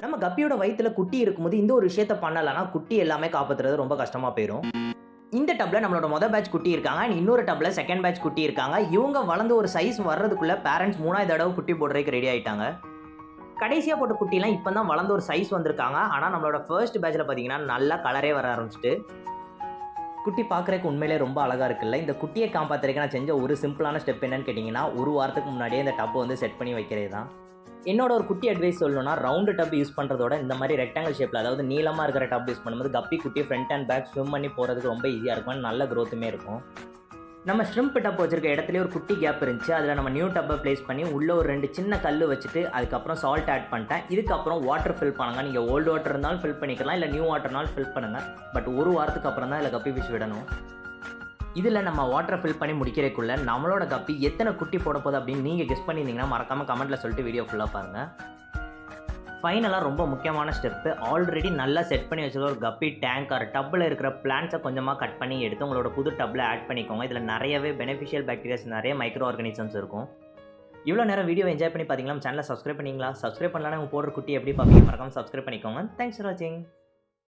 நம்ம கப்பியோட வயித்துல குட்டி இருக்கும்போது இந்த ஒரு விஷயத்த பண்ணலன்னா குட்டி எல்லாமே காப்பாத்துறது ரொம்ப கஷ்டமா போயிடும். இந்த டப்ல நம்மளோட மொத பேட்ச் குட்டி இருக்காங்க. அண்ட் இன்னொரு டப்ல செகண்ட் பேட்ச் குட்டி இருக்காங்க. இவங்க வளர்ந்து ஒரு சைஸ் வர்றதுக்குள்ள பேரண்ட்ஸ் 3வது தடவை குட்டி போடுறதுக்கு ரெடி ஆயிட்டாங்க. கடைசியா போட்ட குட்டிலாம் இப்போ தான் வளர்ந்து ஒரு சைஸ் வந்திருக்காங்க. ஆனா நம்மளோட ஃபர்ஸ்ட் பேட்ச்ல பாத்தீங்கன்னா நல்லா கலரே வர ஆரம்பிச்சிட்டு குட்டி பார்க்குறதுக்கு உண்மையிலே ரொம்ப அழகா இருக்குல்ல. இந்த குட்டியை காப்பாத்துறதுக்கு நான் செஞ்ச ஒரு சிம்பிளான ஸ்டெப் என்னன்னு கேட்டிங்கன்னா, ஒரு வாரத்துக்கு முன்னாடியே இந்த டப்பை வந்து செட் பண்ணி வைக்கிறது தான். என்னோட ஒரு குட்டி அட்வைஸ் சொல்லணும்னா, ரவுண்டு டப் யூஸ் பண்ணுறதோட இந்த மாதிரி ரெக்டாங்கிள் ஷேப்பில், அதாவது நீளமாக இருக்கிற டப் யூஸ் பண்ணும்போது கப்பி குட்டி ஃப்ரண்ட் அண்ட் பேக் ஸ்விம் பண்ணி போகிறதுக்கு ரொம்ப ஈஸியாக இருக்கும். நல்ல க்ரோத்துமே இருக்கும். நம்ம ஷ்ரிம்ப் டப் வச்சிருக்க இடத்துலேயே ஒரு குட்டி கேப் இருந்துச்சு. அதில் நம்ம நியூ டப்பை ப்ளேஸ் பண்ணி உள்ளே ஒரு 2 சின்ன கல் வச்சுட்டு அதுக்கப்புறம் சால்ட் ஆட் பண்ணிட்டேன். இதுக்கப்புறம் வாட்டர் ஃபில் பண்ணுங்க. நீங்கள் ஓல்டு வாட்டர் இருந்தாலும் ஃபில் பண்ணிக்கலாம், இல்லை நியூ வாட்டர்னாலும் ஃபில் பண்ணுங்கள். பட் ஒரு வாரத்துக்கு அப்புறம் தான் இதில் கப்பி ஃபிஷ் விடணும். இதில் நம்ம வாட்டரை ஃபில் பண்ணி முடிக்கிறதுக்குள்ள நம்மளோட கப்பி எத்தனை குட்டி போட போகுது அப்படின்னு நீங்கள் கெஸ் பண்ணியிருந்தீங்கன்னா மறக்காமல் கமெண்ட்டில் சொல்லிட்டு வீடியோ ஃபுல்லாக பாருங்கள். ஃபைனலாக ரொம்ப முக்கியமான ஸ்டெப்பு, ஆல்ரெடி நல்லா செட் பண்ணி வச்சுருக்க ஒரு கப்பி டேங்க் ஆர் டப்பில் இருக்கிற பிளான்ட்ஸை கொஞ்சமாக கட் பண்ணி எடுத்து உங்களோட புது டப்பில் ஆட் பண்ணிக்கோங்க. இதில் நிறையவே பெனிஃபிஷியல் பாக்டீரியாஸ், நிறைய மைக்ரோ ஆர்கானிசம்ஸ் இருக்கும். இவ்வளோ நேரம் வீடியோ என்ஜாய் பண்ணி பார்த்தீங்களா? சேனலை சப்ஸ்கிரைப் பண்ணிங்களா? சப்ஸ்கிரைப் பண்ணலான்னா உங்கள் போடுற குட்டி எப்படி பார்ப்பீங்க? மறக்காமல் சப்ஸ்கிரைப் பண்ணிக்கோங்க. தேங்க்ஸ் ஃபார் வாட்சிங்.